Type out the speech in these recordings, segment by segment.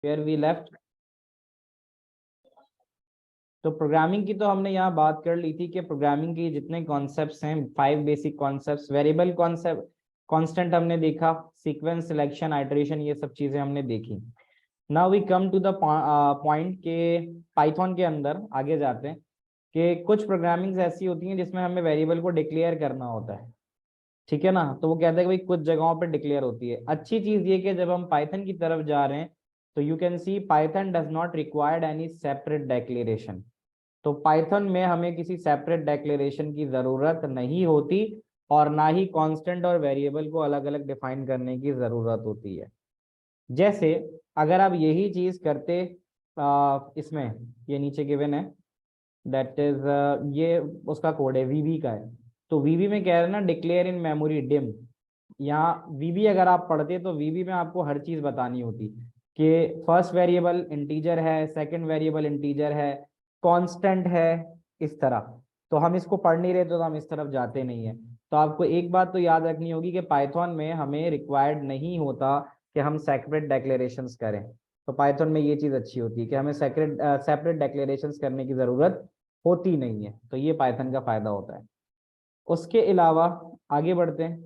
Where we left. तो programming की तो हमने यहाँ बात कर ली थी कि प्रोग्रामिंग के जितने कॉन्सेप्ट्स हैं, 5 basic concepts, variable concept, constant हमने देखा, सीक्वेंस, सिलेक्शन, आइटरेशन, ये सब चीजें हमने देखी। Now we come to the point के पाइथन के अंदर आगे जाते हैं कि कुछ प्रोग्रामिंग्स ऐसी होती हैं जिसमें हमें वेरिएबल को डिक्लेयर करना होता है, ठीक है ना। तो वो कहते हैं कि भाई कुछ जगहों पे डिक्लेयर होती है। अच्छी चीज ये कि जब हम पाइथन की तरफ जा रहे हैं तो you can see Python does not required any separate declaration. तो पाइथन में हमें किसी सेपरेट डिक्लेरेशन की जरूरत नहीं होती और ना ही कांस्टेंट और वेरिएबल को अलग अलग डिफाइन करने की जरूरत होती है। जैसे अगर आप यही चीज करते इसमें, ये नीचे गिवन है, दैट इज ये उसका कोड है, वीबी का है। तो वीबी में कह रहे हैं ना, डिक्लेयर इन मेमोरी डिम। यहाँ वीबी अगर आप पढ़ते तो वीबी में आपको हर चीज बतानी होती कि फर्स्ट वेरिएबल इंटीजर है, सेकंड वेरिएबल इंटीजर है, कांस्टेंट है, इस तरह। तो हम इसको पढ़ नहीं रहे तो हम इस तरफ जाते नहीं है। तो आपको एक बात तो याद रखनी होगी कि पाइथन में हमें रिक्वायर्ड नहीं होता कि हम सेपरेट डिक्लेरेशंस करें। तो पाइथन में ये चीज अच्छी होती है कि हमें सेपरेट डिक्लेरेशंस करने की जरूरत होती नहीं है। तो ये पाइथन का फायदा होता है। उसके अलावा आगे बढ़ते हैं।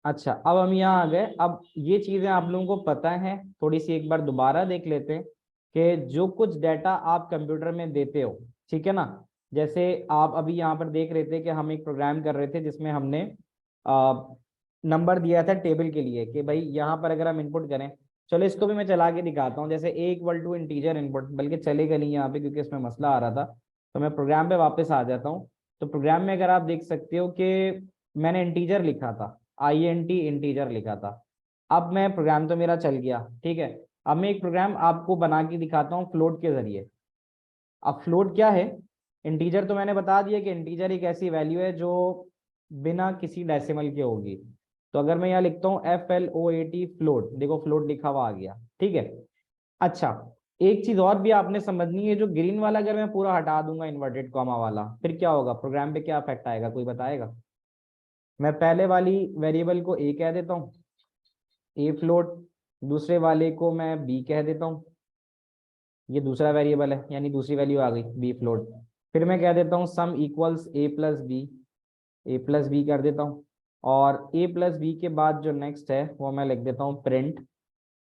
अच्छा, अब हम यहाँ आ गए। अब ये चीजें आप लोगों को पता है, थोड़ी सी एक बार दोबारा देख लेते हैं कि जो कुछ डाटा आप कंप्यूटर में देते हो, ठीक है ना। जैसे आप अभी यहाँ पर देख रहे थे कि हम एक प्रोग्राम कर रहे थे जिसमें हमने नंबर दिया था टेबल के लिए कि भाई यहाँ पर अगर हम इनपुट करें। चलो इसको भी मैं चला के दिखाता हूँ। जैसे ए इक्वल टू इंटीजर इनपुट, बल्कि चलेगा नहीं यहाँ पे क्योंकि इसमें मसला आ रहा था। तो मैं प्रोग्राम पे वापस आ जाता हूँ। तो प्रोग्राम में अगर आप देख सकते हो कि मैंने इंटीजर लिखा था, INT इंटीजर लिखा था। अब मैं प्रोग्राम तो मेरा चल गया, ठीक है। अब मैं एक प्रोग्राम आपको बना के दिखाता हूँ फ्लोट के जरिए। अब फ्लोट क्या है? इंटीजर तो मैंने बता दिया कि इंटीजर एक ऐसी वैल्यू है जो बिना किसी डेसिमल के होगी। तो अगर मैं यहाँ लिखता हूँ FLOAT फ्लोट, देखो फ्लोट लिखा हुआ आ गया, ठीक है। अच्छा, एक चीज और भी आपने समझनी है, जो ग्रीन वाला अगर मैं पूरा हटा दूंगा इन्वर्टेड कॉमा वाला, फिर क्या होगा, प्रोग्राम पे क्या इफेक्ट आएगा, कोई बताएगा? मैं पहले वाली वेरिएबल को ए कह देता हूँ, ए फ्लोट। दूसरे वाले को मैं बी कह देता हूँ, ये दूसरा वेरिएबल है यानी दूसरी वैल्यू आ गई बी फ्लोट। फिर मैं कह देता हूँ सम इक्वल्स ए प्लस बी कर देता हूँ। और ए प्लस बी के बाद जो नेक्स्ट है वो मैं लिख देता हूँ प्रिंट।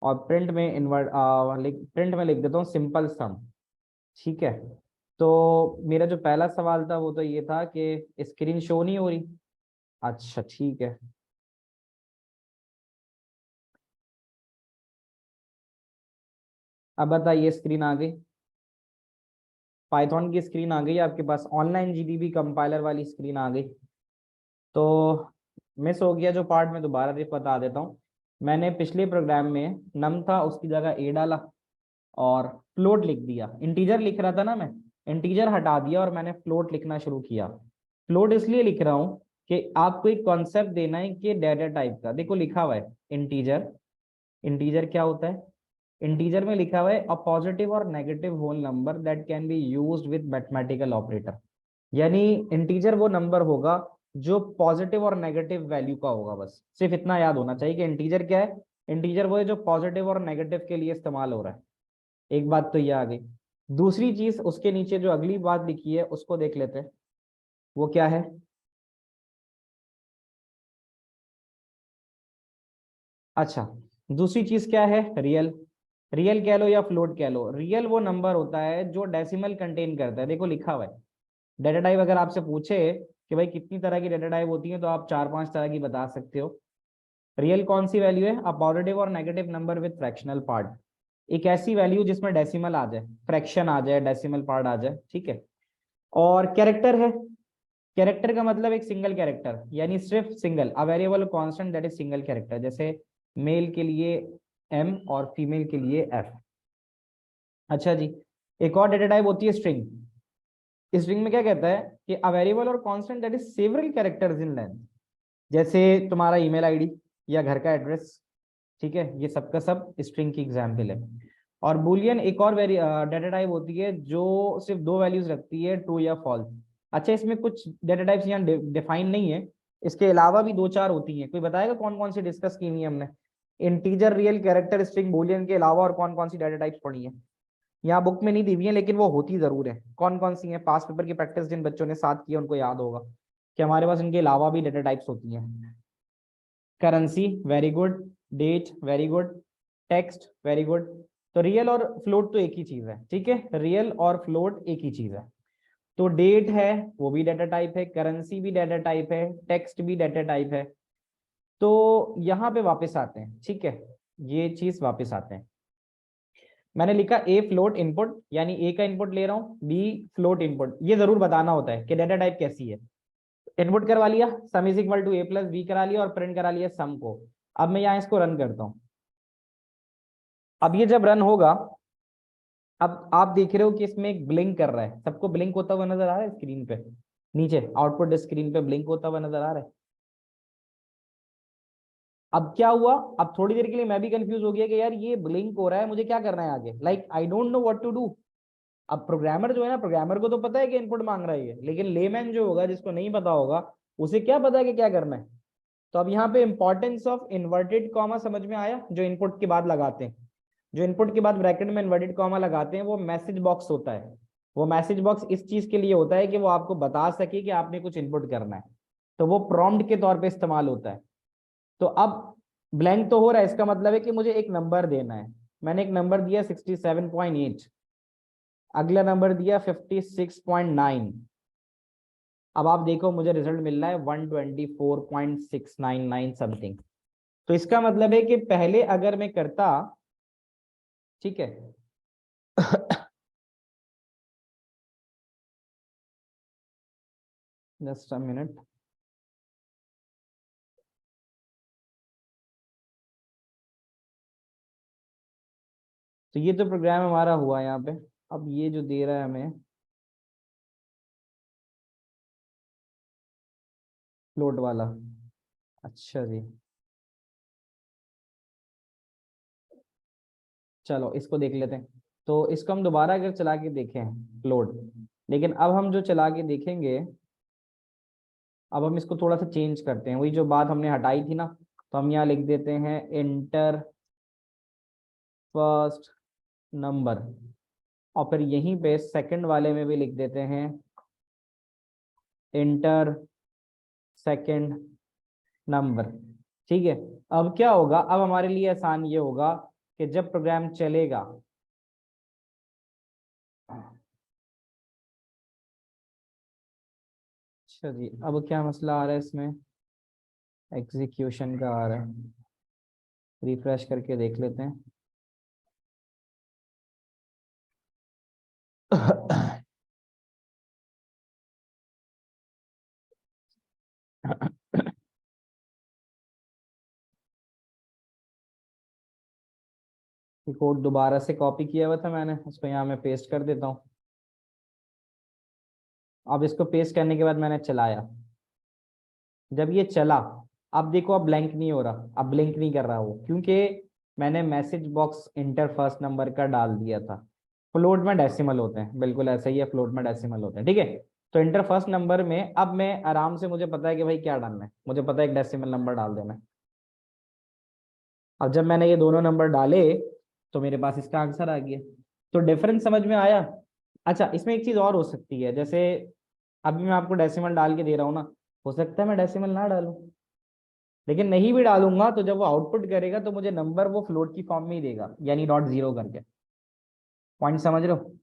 और प्रिंट में लिख देता हूँ सिंपल सम, ठीक है। तो मेरा जो पहला सवाल था वो तो ये था कि स्क्रीन शो नहीं हो रही। अच्छा ठीक है। अब बताइए, स्क्रीन आ गई, पाइथन की स्क्रीन आ गई आपके पास, ऑनलाइन GDB कंपाइलर वाली स्क्रीन आ गई। तो मिस हो गया जो पार्ट, में दोबारा से बता देता हूँ। मैंने पिछले प्रोग्राम में नम था उसकी जगह ए डाला और फ्लोट लिख दिया। इंटीजर लिख रहा था ना मैं, इंटीजर हटा दिया और मैंने फ्लोट लिखना शुरू किया। फ्लोट इसलिए लिख रहा हूँ कि आपको एक कॉन्सेप्ट देना है कि डाटा टाइप का, देखो लिखा हुआ है इंटीजर। इंटीजर क्या होता है? इंटीजर में लिखा हुआ है अ पॉजिटिव और negative whole number that can be used with mathematical operator. यानी इंटीजर वो नंबर होगा जो पॉजिटिव और नेगेटिव वैल्यू का होगा। बस सिर्फ इतना याद होना चाहिए कि इंटीजर क्या है। इंटीजर वो है जो पॉजिटिव और नेगेटिव के लिए इस्तेमाल हो रहा है। एक बात तो ये आ गई। दूसरी चीज उसके नीचे जो अगली बात लिखी है उसको देख लेते हैं, वो क्या है। अच्छा, दूसरी चीज क्या है? रियल। रियल कह लो या फ्लोट कह लो, रियल वो नंबर होता है जो डेसिमल कंटेन करता है। देखो लिखा हुआ है। डेटा टाइप अगर आपसे पूछे कि भाई कितनी तरह की डेटा टाइप होती है तो आप 4-5 तरह की बता सकते हो। रियल कौन सी वैल्यू है? अ पॉजिटिव और negative number with fractional part. एक ऐसी वैल्यू जिसमें डेसिमल आ जाए, फ्रैक्शन आ जाए, डेसिमल पार्ट आ जाए, ठीक है। और कैरेक्टर है। कैरेक्टर का मतलब एक सिंगल कैरेक्टर, यानी सिर्फ single, a variable constant that is single character. जैसे मेल के लिए M और फीमेल के लिए F। अच्छा जी, एक और डेटा टाइप होती है स्ट्रिंग। स्ट्रिंग में क्या कहता है कि अ वेरिएबल और constant that is several characters in length. जैसे तुम्हारा ईमेल आईडी या घर का एड्रेस, ठीक है, ये सब का सब स्ट्रिंग की एग्जाम्पल है। और बुलियन एक और डेटा टाइप होती है जो सिर्फ दो वैल्यूज रखती है, ट्रू या फॉल्स। अच्छा, इसमें कुछ डेटा टाइप्स यहाँ डिफाइन नहीं है, इसके अलावा भी दो चार होती हैं, कोई बताएगा कौन कौन सी डिस्कस की हुई है हमने? Integer, real, character, string, Boolean के अलावा और कौन कौन सी डाटा टाइप्स पढ़ी है? यहाँ बुक में नहीं दी हुई है लेकिन वो होती जरूर है। कौन कौन सी है? पास पेपर की प्रैक्टिस जिन बच्चों ने साथ किया उनको याद होगा कि हमारे पास इनके अलावा भी डाटा टाइप्स होती हैं। Currency, very good. Date, very good. Text, very good. तो रियल और फ्लोट तो एक ही चीज है, ठीक है, रियल और फ्लोट एक ही चीज है। तो डेट है वो भी डाटा टाइप है, करेंसी भी डाटा टाइप है, टेक्स्ट भी डाटा टाइप है। तो यहाँ पे वापस आते हैं, ठीक है, ये चीज वापस आते हैं। मैंने लिखा ए फ्लोट इनपुट, यानी ए का इनपुट ले रहा हूँ, बी फ्लोट इनपुट। ये जरूर बताना होता है कि डाटा टाइप कैसी है। इनपुट करवा लिया, sum is equal to A plus B करा लिया और प्रिंट करा लिया सम को। अब मैं यहाँ इसको रन करता हूँ। अब ये जब रन होगा, अब आप देख रहे हो कि इसमें एक ब्लिंक कर रहा है। सबको ब्लिंक होता हुआ नजर आ रहा है स्क्रीन पे? नीचे आउटपुट स्क्रीन पे ब्लिंक होता हुआ नजर आ रहा है। अब क्या हुआ, अब थोड़ी देर के लिए मैं भी कंफ्यूज हो गया कि यार ये ब्लिंक हो रहा है, मुझे क्या करना है आगे, like I don't know what to do. अब प्रोग्रामर जो है ना, प्रोग्रामर को तो पता है कि इनपुट मांग रहा है ये, लेकिन लेमैन जो होगा, जिसको नहीं पता होगा, उसे क्या पता है कि क्या करना है। तो अब यहाँ पे इंपॉर्टेंस ऑफ इन्वर्टेड कॉमा समझ में आया, जो इनपुट के बाद लगाते हैं। जो इनपुट के बाद ब्रैकेट में इन्वर्टेड कॉमा लगाते हैं वो मैसेज बॉक्स होता है। वो मैसेज बॉक्स इस चीज के लिए होता है कि वो आपको बता सके कि आपने कुछ इनपुट करना है। तो वो प्रॉम्प्ट के तौर पे इस्तेमाल होता है। तो अब ब्लैंक तो हो रहा है, इसका मतलब है कि मुझे एक नंबर देना है। मैंने एक नंबर दिया 67.8, अगला नंबर दिया 56.9। अब आप देखो मुझे रिजल्ट मिल रहा है 124.699 समथिंग। तो इसका मतलब है कि पहले अगर मैं करता, ठीक है, जस्ट अ मिनट। तो ये तो प्रोग्राम हमारा हुआ यहाँ पे। अब ये जो दे रहा है हमें फ्लोट वाला, अच्छा जी, चलो इसको देख लेते हैं। तो इसको हम दोबारा अगर चला के देखें फ्लोट, लेकिन अब हम जो चला के देखेंगे, अब हम इसको थोड़ा सा चेंज करते हैं, वही जो बात हमने हटाई थी ना। तो हम यहाँ लिख देते हैं इंटर फर्स्ट नंबर, और फिर यहीं पे सेकंड वाले में भी लिख देते हैं इंटर सेकंड नंबर। ठीक है। अब क्या होगा, अब हमारे लिए आसान ये होगा कि जब प्रोग्राम चलेगा, अच्छा जी, अब क्या मसला आ रहा है इसमें? एग्जीक्यूशन का आ रहा है, रिफ्रेश करके देख लेते हैं। कोड दोबारा से कॉपी किया हुआ था मैंने, उसको यहाँ मैं पेस्ट कर देता हूँ। अब इसको पेस्ट करने के बाद मैंने चलाया, जब ये चला, अब देखो अब ब्लैंक नहीं हो रहा, अब ब्लिंक नहीं कर रहा वो, क्योंकि मैंने message box inter first number का डाल दिया था। फ्लोट में डेसिमल होते हैं, बिल्कुल ऐसा ही है, फ्लोट में डेसिमल होते हैं, ठीक है। तो इंटर फर्स्ट नंबर में अब मैं आराम से, मुझे पता है कि भाई क्या डालना है, मुझे पता है एक डेसिमल नंबर डाल देना है। अब जब मैंने ये दोनों नंबर डाले तो मेरे पास इसका आंसर आ गया। तो डिफरेंस समझ में आया? अच्छा, इसमें एक चीज और हो सकती है, जैसे अभी मैं आपको डेसिमल डाल के दे रहा हूँ ना, हो सकता है मैं डेसिमल ना डालूं, लेकिन नहीं भी डालूंगा तो जब वो आउटपुट करेगा तो मुझे नंबर वो फ्लोट की फॉर्म में ही देगा, यानी डॉट जीरो करके। पॉइंट समझ रहे हो?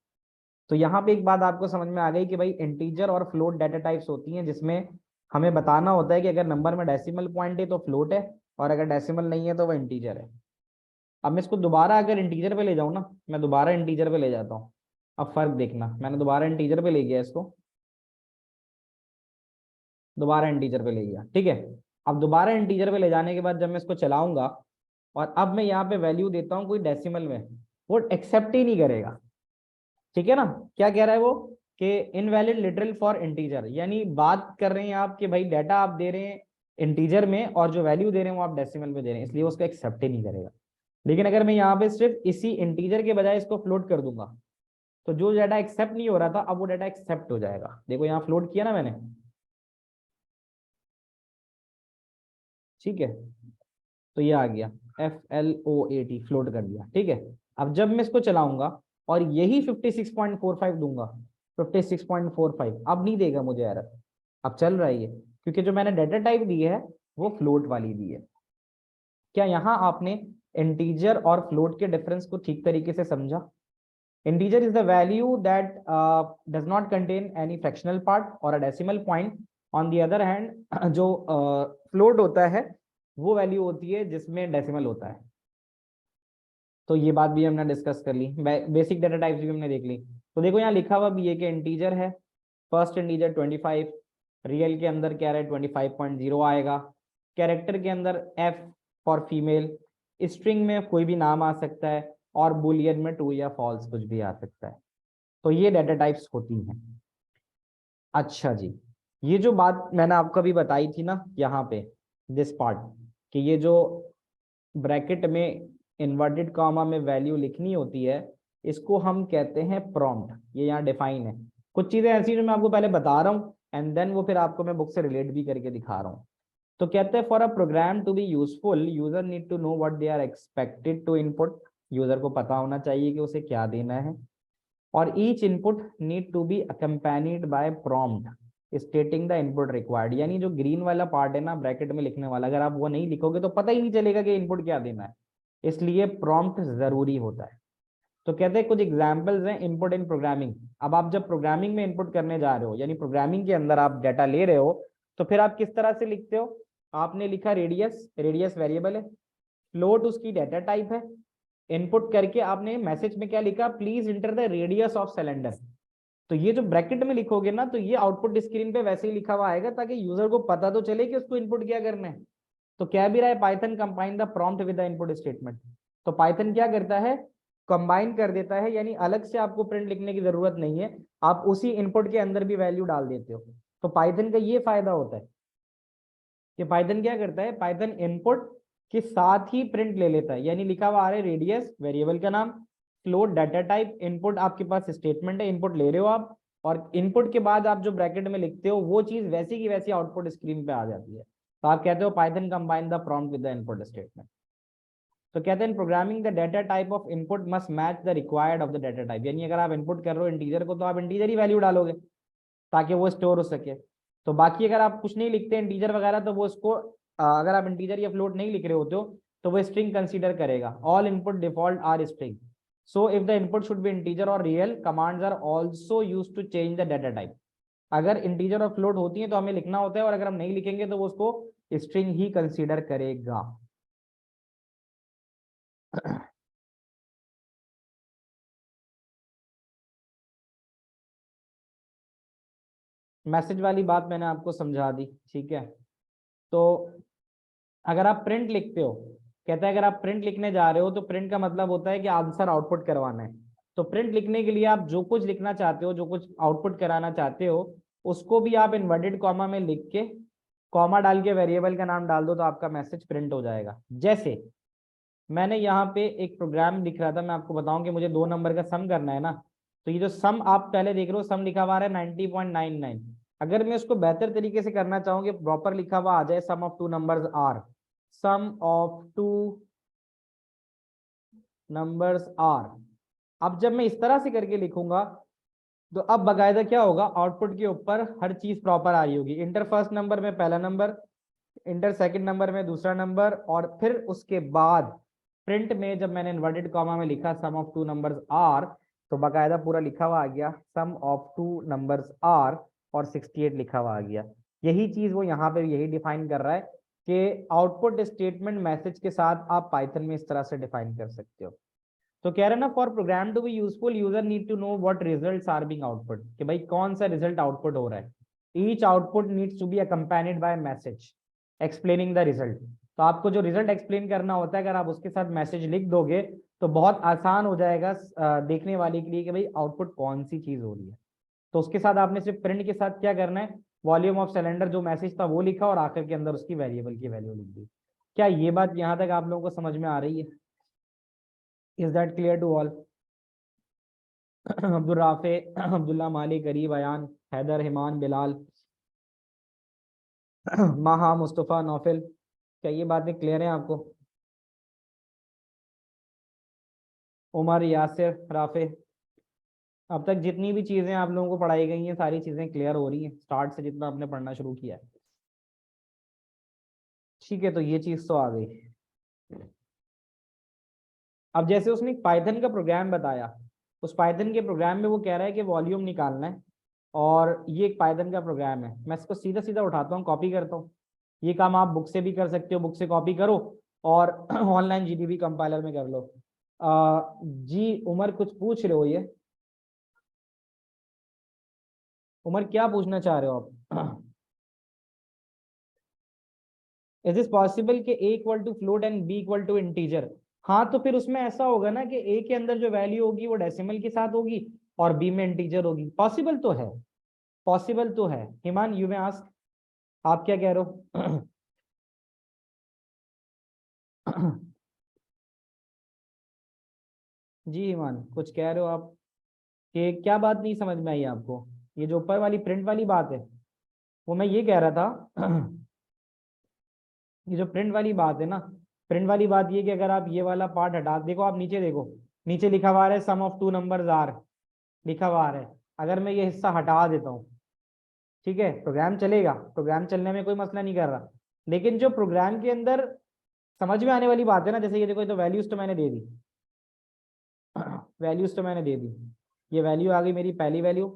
तो यहाँ पे एक बात आपको समझ में आ गई कि भाई इंटीजर और फ्लोट डाटा टाइप्स होती हैं, जिसमें हमें बताना होता है कि अगर नंबर में डेसिमल पॉइंट है तो फ्लोट है, और अगर डेसिमल नहीं है तो वो इंटीजर है। अब मैं इसको दोबारा अगर इंटीजर पे ले जाऊँ ना, मैं दोबारा इंटीजर पे ले जाता हूँ। अब फर्क देखना, मैंने दोबारा इंटीजर पे ले गया इसको, दोबारा इंटीजर पे ले गया, ठीक है। अब दोबारा इंटीजर पे ले जाने के बाद जब मैं इसको चलाऊंगा, और अब मैं यहाँ पे वैल्यू देता हूँ कोई डेसिमल में, वो एक्सेप्ट ही नहीं करेगा, ठीक है ना। क्या कह रहा है वो कि इनवैलिड लिटरल फॉर इंटीजर, यानी बात कर रहे हैं आप कि भाई डाटा आप दे रहे हैं इंटीजर में और जो वैल्यू दे रहे हैं वो आप डेसिमल में दे रहे हैं, इसलिए उसको एक्सेप्ट ही नहीं करेगा। लेकिन अगर मैं यहाँ पे सिर्फ इसी इंटीजर के बजाय इसको फ्लोट कर दूंगा, तो जो डाटा एक्सेप्ट नहीं हो रहा था अब वो डाटा एक्सेप्ट हो जाएगा। देखो यहाँ फ्लोट किया ना मैंने, ठीक है, तो ये आ गया FLOAT, फ्लोट कर दिया। ठीक है, अब जब मैं इसको चलाऊंगा और यही 56.45 दूंगा, 56.45, अब नहीं देगा मुझे एरर, अब चल रहा है ये, क्योंकि जो मैंने डाटा टाइप दी है वो फ्लोट वाली दी है। क्या यहाँ आपने इंटीजर और फ्लोट के डिफरेंस को ठीक तरीके से समझा? Integer is the value that does not contain any fractional part or a decimal point. On the other hand, जो float होता है वो वैल्यू होती है जिसमें डेसिमल होता है। तो ये बात भी हमने डिस्कस कर ली, बेसिक डाटा टाइप्स भी हमने देख ली। तो देखो यहाँ लिखा हुआ भी है कि इंटीजर है, फर्स्ट इंटीजर 25, रियल के अंदर क्या है 25.0 आएगा, कैरेक्टर के अंदर F फॉर फीमेल, स्ट्रिंग में कोई भी नाम आ सकता है, और बुलियन में ट्रू या फॉल्स कुछ भी आ सकता है। तो ये डाटा टाइप्स होती हैं। अच्छा जी, ये जो बात मैंने आपको अभी बताई थी ना यहाँ पे दिस पार्ट, कि ये जो ब्रैकेट में इन्वर्टेड कॉमा में वैल्यू लिखनी होती है, इसको हम कहते हैं प्रॉम्प्ट। ये यहाँ डिफाइन है। कुछ चीजें ऐसी जो मैं आपको पहले बता रहा हूँ एंड देन वो फिर आपको मैं बुक से रिलेट भी करके दिखा रहा हूँ। तो कहते हैं for a program to be useful user need to know what they are expected to input. User को पता होना चाहिए कि उसे क्या देना है, और each input need to be accompanied by prompt stating the input required. यानी जो ग्रीन वाला पार्ट है ना ब्रैकेट में लिखने वाला, अगर आप वो नहीं लिखोगे तो पता ही नहीं चलेगा कि इनपुट क्या देना है, इसलिए प्रॉम्प्ट जरूरी होता है। तो कहते हैं कुछ एग्जांपल्स हैं इनपुट इन प्रोग्रामिंग। अब आप जब प्रोग्रामिंग में इनपुट करने जा रहे हो, यानी प्रोग्रामिंग के अंदर आप डाटा ले रहे हो, तो फिर आप किस तरह से लिखते हो? आपने लिखा रेडियस, रेडियस वेरिएबल है, फ्लोट उसकी डाटा टाइप है, इनपुट करके आपने मैसेज में क्या लिखा, please enter the radius of cylinder. तो ये जो ब्रैकेट में लिखोगे ना, तो ये आउटपुट स्क्रीन पे वैसे ही लिखा हुआ आएगा ताकि यूजर को पता तो चले कि उसको इनपुट क्या करना है। तो क्या भी रहा है, Python combine the prompt with the input statement. तो पाइथन क्या करता है, कंबाइन कर देता है, यानी अलग से आपको प्रिंट लिखने की जरूरत नहीं है, आप उसी इनपुट के अंदर भी वैल्यू डाल देते हो। तो पाइथन का ये फायदा होता है कि पाइथन क्या करता है, पाइथन इनपुट के साथ ही प्रिंट ले लेता है। यानी लिखा हुआ आ रहा है रेडियस वेरिएबल का नाम, फ्लोट डाटा टाइप, इनपुट आपके पास स्टेटमेंट है, इनपुट ले रहे हो आप, और इनपुट के बाद आप जो ब्रैकेट में लिखते हो वो चीज वैसी की वैसी आउटपुट स्क्रीन पे आ जाती है। तो आप कहते हो Python combine the prompt with the input statement. तो कहते हैं programming the data type of input must match the required of the data type. यानी अगर आप इनपुट कर रहे हो इंटीजर को, तो आप इंटीजर ही वैल्यू डालोगे ताकि वो स्टोर हो सके। तो बाकी अगर आप कुछ नहीं लिखते इंटीजर वगैरह, तो वो उसको अगर आप इंटीजर या फ्लोट नहीं लिख रहे होते हो, तो वो स्ट्रिंग कंसीडर करेगा। All input default are string, so if the input should be integer और real, commands are also used to change the data type. अगर इंटीजर और फ्लोट होती है तो हमें लिखना होता है, और अगर हम नहीं लिखेंगे तो वो उसको स्ट्रिंग ही कंसीडर करेगा। मैसेज वाली बात मैंने आपको समझा दी, ठीक है। तो अगर आप प्रिंट लिखते हो, कहता है अगर आप प्रिंट लिखने जा रहे हो, तो प्रिंट का मतलब होता है कि आंसर आउटपुट करवाना है। तो प्रिंट लिखने के लिए आप जो कुछ लिखना चाहते हो, जो कुछ आउटपुट कराना चाहते हो, उसको भी आप इन्वर्टेड कॉमा में लिख के कॉमा डाल के वेरिएबल का नाम डाल दो, तो आपका मैसेज प्रिंट हो जाएगा। जैसे मैंने यहाँ पे एक प्रोग्राम लिख रहा था, मैं आपको बताऊं कि मुझे 2 नंबर का सम करना है ना, तो ये जो सम आप पहले देख रहे हो, सम लिखा हुआ है 90.99। अगर मैं उसको बेहतर तरीके से करना चाहूँ कि प्रॉपर लिखा हुआ आ जाए sum of two numbers are, sum of two numbers are, अब जब मैं इस तरह से करके लिखूंगा, तो अब बाकायदा क्या होगा, आउटपुट के ऊपर हर चीज प्रॉपर आ रही होगी। इंटर फर्स्ट नंबर में पहला नंबर, इंटर सेकंड नंबर में दूसरा नंबर, और फिर उसके बाद प्रिंट में जब मैंने इन्वर्टेड कॉमा में लिखा सम ऑफ टू नंबर्स आर, तो बाकायदा पूरा लिखा हुआ आ गया सम ऑफ टू नंबर्स आर, और 68 लिखा हुआ आ गया। यही चीज वो यहाँ पे यही डिफाइन कर रहा है कि आउटपुट स्टेटमेंट मैसेज के साथ आप पाइथन में इस तरह से डिफाइन कर सकते हो। तो कह रहे ना, for program to be useful user need to know what results are being output, कि भाई कौन सा रिजल्ट आउटपुट हो रहा है। Each output needs to be accompanied by message explaining the result. तो आपको जो रिजल्ट एक्सप्लेन करना होता है, अगर आप उसके साथ मैसेज लिख दोगे, तो बहुत आसान हो जाएगा देखने वाले के लिए कि भाई आउटपुट कौन सी चीज हो रही है। तो उसके साथ आपने सिर्फ प्रिंट के साथ क्या करना है, वॉल्यूम ऑफ सिलेंडर जो मैसेज था वो लिखा, और आखिर के अंदर उसकी वेरिएबल की वैल्यू लिख दी। क्या ये बात यहाँ तक आप लोगों को समझ में आ रही है? Is that clear to all? Abdul Rafe, Abdullah, Malik, Gharib, Ayan, Haider, हिमान, Bilal, माहा, मुस्तफ़ा, नौफिल, क्या ये बातें क्लियर है आपको? उमर, यासिर, राफे, अब तक जितनी भी चीजें आप लोगों को पढ़ाई गई हैं सारी चीजें क्लियर हो रही हैं स्टार्ट से जितना आपने पढ़ना शुरू किया है? ठीक है, तो ये चीज तो आ गई। अब जैसे उसने एक पाइथन का प्रोग्राम बताया, उस पाइथन के प्रोग्राम में वो कह रहा है कि वॉल्यूम निकालना है, और ये एक पाइथन का प्रोग्राम है। मैं इसको सीधा सीधा उठाता हूँ, कॉपी करता हूँ। ये काम आप बुक से भी कर सकते हो, बुक से कॉपी करो और ऑनलाइन जीडीबी कंपाइलर में कर लो। जी उमर, कुछ पूछ रहे हो? ये उमर क्या पूछना चाह रहे हो आप? इज इज पॉसिबल कि a equal to float and b equal to integer? हाँ, तो फिर उसमें ऐसा होगा ना कि ए के अंदर जो वैल्यू होगी वो डेसिमल के साथ होगी और बी में इंटीजर होगी। पॉसिबल तो है, पॉसिबल तो है। हिमान, यू में आस्क, आप क्या कह रहे हो? जी हिमान, कुछ कह रहे हो आप? कि क्या बात नहीं समझ में आई आपको? ये जो ऊपर वाली प्रिंट वाली बात है, वो मैं ये कह रहा था। ये जो प्रिंट वाली बात है ना, प्रिंट वाली बात ये कि अगर आप ये वाला पार्ट हटा, देखो आप नीचे देखो, नीचे लिखा हुआ है सम ऑफ टू नंबर्स आर, लिखा हुआ है। अगर मैं ये हिस्सा हटा देता हूँ, ठीक है, प्रोग्राम चलेगा, प्रोग्राम चलने में कोई मसला नहीं कर रहा। लेकिन जो प्रोग्राम के अंदर समझ में आने वाली बात है ना, जैसे ये देखो, ये तो वैल्यूज तो मैंने दे दी, वैल्यूज तो मैंने दे दी। ये वैल्यू आ गई मेरी पहली वैल्यू,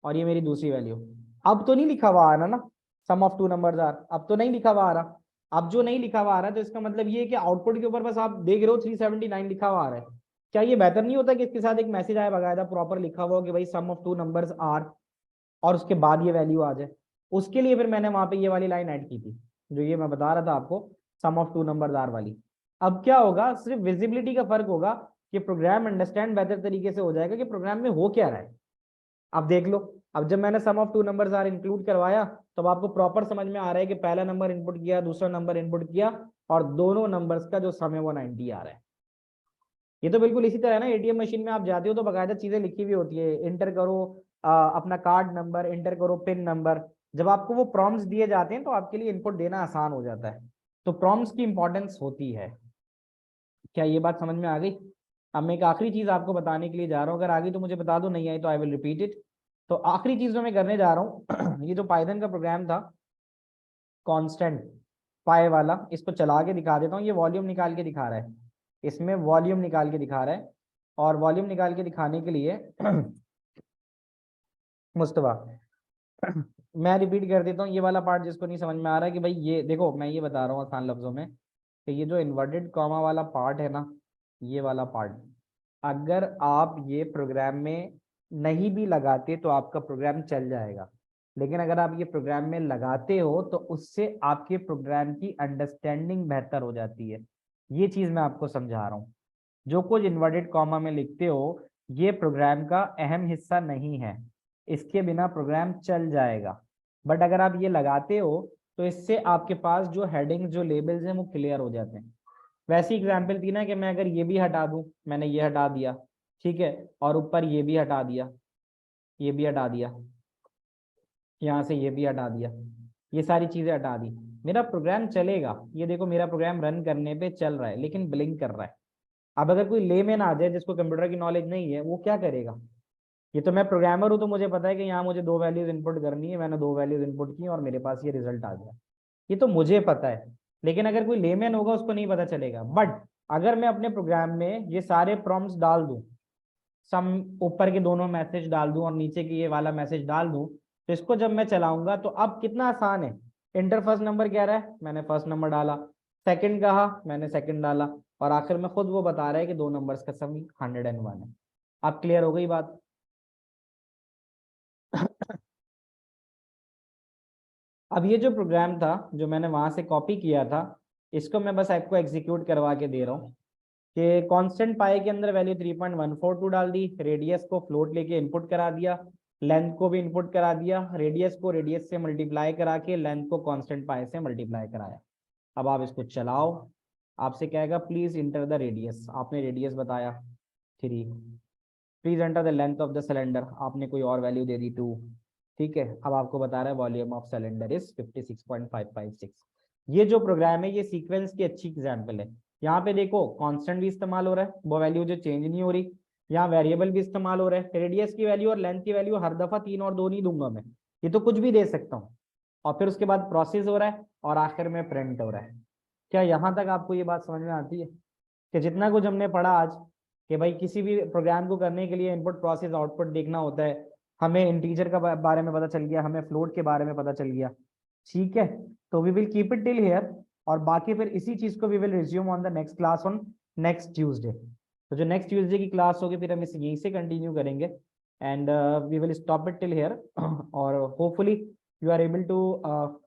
और ये मेरी दूसरी वैल्यू। अब तो नहीं लिखा हुआ आ रहा ना सम ऑफ टू नंबर्स आर, अब तो नहीं लिखा हुआ आ रहा। अब जो नहीं लिखा हुआ आ रहा है तो इसका मतलब ये है कि आउटपुट के ऊपर बस आप देख रहे हो 379 लिखा हुआ आ रहा है। क्या ये बेहतर नहीं होता कि इसके साथ एक मैसेज आया बकायदा प्रॉपर लिखा हुआ हो कि भाई सम ऑफ टू नंबर्स आर, और उसके बाद ये वैल्यू आ जाए? उसके लिए फिर मैंने वहां पे ये वाली लाइन ऐड की थी, जो ये मैं बता रहा था आपको, सम ऑफ टू नंबर्स आर वाली। अब क्या होगा, सिर्फ विजिबिलिटी का फर्क होगा कि प्रोग्राम अंडरस्टैंड बेहतर तरीके से हो जाएगा कि प्रोग्राम में हो क्या रहा है। अब देख लो, अब जब मैंने sum of two numbers are include करवाया, तब आपको प्रॉपर समझ में आ रहा है कि पहला नंबर इनपुट किया, दूसरा नंबर इनपुट किया, और दोनों नंबर्स का जो सम है वो 90 आ रहा है। ये तो बिल्कुल इसी तरह है ना, एटीएम मशीन में आप जाते हो तो बाकायदा चीजें लिखी हुई होती है, इंटर करो अपना कार्ड नंबर, इंटर करो पिन नंबर। जब आपको वो प्रॉम्प्ट्स दिए जाते हैं तो आपके लिए इनपुट देना आसान हो जाता है। तो प्रॉम्प्ट्स की इंपॉर्टेंस होती है। क्या ये बात समझ में आ गई? अब मैं एक आखिरी चीज आपको बताने के लिए जा रहा हूँ, अगर आ गई तो मुझे बता दो, नहीं आई तो आई विल रिपीट इट। तो आखिरी चीज जो मैं करने जा रहा हूँ, ये जो पाइथन का प्रोग्राम था कांस्टेंट पाई वाला, इसको चला के दिखा देता हूँ। ये वॉल्यूम निकाल के दिखा रहा है, इसमें वॉल्यूम निकाल के दिखा रहा है। और वॉल्यूम निकाल के दिखाने के लिए मुस्तफा, मैं रिपीट कर देता हूँ ये वाला पार्ट जिसको नहीं समझ में आ रहा है कि भाई ये देखो, मैं ये बता रहा हूँ आसान लफ्जों में कि ये जो इन्वर्टेड कॉमा वाला पार्ट है ना, ये वाला पार्ट, अगर आप ये प्रोग्राम में नहीं भी लगाते तो आपका प्रोग्राम चल जाएगा। लेकिन अगर आप ये प्रोग्राम में लगाते हो तो उससे आपके प्रोग्राम की अंडरस्टैंडिंग बेहतर हो जाती है। ये चीज मैं आपको समझा रहा हूँ। जो कुछ इन्वर्टेड कॉमा में लिखते हो, ये प्रोग्राम का अहम हिस्सा नहीं है, इसके बिना प्रोग्राम चल जाएगा। बट अगर आप ये लगाते हो तो इससे आपके पास जो हेडिंग, जो लेबल्स हैं वो क्लियर हो जाते हैं। वैसी एग्जाम्पल थी ना कि मैं अगर ये भी हटा दूं, मैंने ये हटा दिया, ठीक है, और ऊपर ये भी हटा दिया, ये भी हटा दिया, यहाँ से ये भी हटा दिया, ये सारी चीजें हटा दी, मेरा प्रोग्राम चलेगा। ये देखो मेरा प्रोग्राम रन करने पे चल रहा है लेकिन ब्लिंक कर रहा है। अब अगर कोई लेमैन आ जाए जिसको कंप्यूटर की नॉलेज नहीं है, वो क्या करेगा? ये तो मैं प्रोग्रामर हूँ तो मुझे पता है कि यहाँ मुझे दो वैल्यूज इनपुट करनी है, मैंने दो वैल्यूज इनपुट की और मेरे पास ये रिजल्ट आ गया। ये तो मुझे पता है। लेकिन अगर कोई लेमैन होगा उसको नहीं पता चलेगा। बट अगर मैं अपने प्रोग्राम में ये सारे प्रॉम्प्ट्स डाल दूं, सम ऊपर के दोनों मैसेज डाल दूं और नीचे की ये वाला मैसेज डाल दूं, तो इसको जब मैं चलाऊंगा तो अब कितना आसान है। इंटर फर्स्ट नंबर कह रहा है, मैंने फर्स्ट नंबर डाला, सेकंड कहा, मैंने सेकंड डाला, और आखिर में खुद वो बता रहा है कि दो नंबर्स का सम 101 है। अब क्लियर हो गई बात? अब ये जो प्रोग्राम था जो मैंने वहां से कॉपी किया था, इसको मैं बस आपको एग्जीक्यूट करवा के दे रहा हूँ कि कांस्टेंट पाई के अंदर वैल्यू 3.142 डाल दी, रेडियस को फ्लोट लेके इनपुट करा दिया, लेंथ को भी इनपुट करा दिया, रेडियस को रेडियस से मल्टीप्लाई करा के लेंथ को कांस्टेंट पाई से मल्टीप्लाई कराया। अब आप इसको चलाओ, आपसे कहेगा प्लीज इंटर द रेडियस, आपने रेडियस बताया 3, please enter the length of the cylinder, आपने कोई और वैल्यू दे दी 2, ठीक है। अब आपको बता रहा है वॉल्यूम ऑफ सिलेंडर इज 56.556। ये जो प्रोग्राम है ये सीक्वेंस की अच्छी एग्जाम्पल है। यहाँ पे देखो कांस्टेंट भी इस्तेमाल हो रहा है, वो वैल्यू जो चेंज नहीं हो रही। यहाँ वेरिएबल भी इस्तेमाल हो रहा है, रेडियस की वैल्यू और लेंथ की वैल्यू हर दफा 3 और 2 नहीं दूंगा मैं, ये तो कुछ भी दे सकता हूँ। और फिर उसके बाद प्रोसेस हो रहा है और आखिर में प्रिंट हो रहा है। क्या यहाँ तक आपको ये बात समझ में आती है कि जितना कुछ हमने पढ़ा आज कि भाई किसी भी प्रोग्राम को करने के लिए इनपुट प्रोसेस आउटपुट देखना होता है, हमें इंटीजर का बारे में पता चल गया, हमें फ्लोट के बारे में पता चल गया, ठीक है। तो we will keep it till here, और बाकी फिर इसी चीज को we will resume on the next class on next Tuesday. तो जो नेक्स्ट ट्यूसडे की क्लास होगी फिर हम इसे यहीं से कंटिन्यू करेंगे, and we will stop it till here और hopefully you are able to